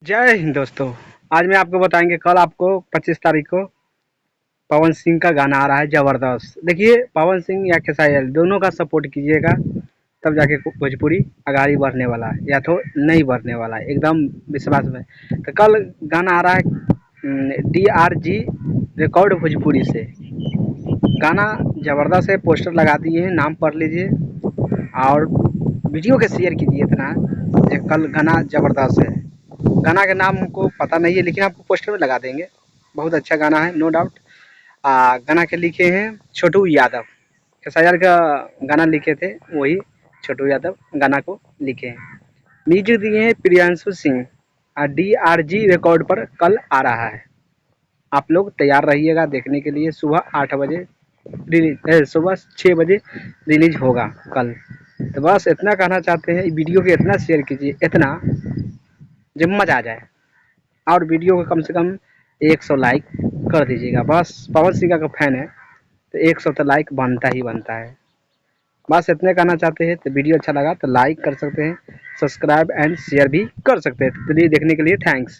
जय हिंद दोस्तों। आज मैं आपको बताएंगे कल आपको 25 तारीख को पवन सिंह का गाना आ रहा है जबरदस्त। देखिए पवन सिंह या खेसारी दोनों का सपोर्ट कीजिएगा, तब जाके भोजपुरी आगाड़ी बढ़ने वाला है या तो नहीं बढ़ने वाला है, एकदम विश्वास में। तो कल गाना आ रहा है DRG रिकॉर्ड भोजपुरी से। गाना जबरदस्त है, पोस्टर लगा दिए हैं, नाम पढ़ लीजिए और वीडियो के शेयर कीजिए इतना। कल गाना जबरदस्त है। गाना का नाम हमको पता नहीं है लेकिन आपको पोस्टर में लगा देंगे। बहुत अच्छा गाना है, नो डाउट। गाना के लिखे हैं छोटू यादव। खेसारी का गाना लिखे थे वही छोटू यादव गाना को लिखे हैं। म्यूजिक दिए हैं प्रियांशु सिंह। DRG रिकॉर्ड पर कल आ रहा है। आप लोग तैयार रहिएगा देखने के लिए। सुबह 8 बजे रिलीज, सुबह 6 बजे रिलीज होगा कल। तो बस इतना कहना चाहते हैं, वीडियो को इतना शेयर कीजिए, इतना जब मजा आ जाए। और वीडियो को कम से कम 100 लाइक कर दीजिएगा। बस पवन सिंह का फैन है तो 100 तो लाइक बनता ही बनता है। बस इतने कहना चाहते हैं। तो वीडियो अच्छा लगा तो लाइक कर सकते हैं, सब्सक्राइब एंड शेयर भी कर सकते हैं। तो चलिए देखने के लिए थैंक्स।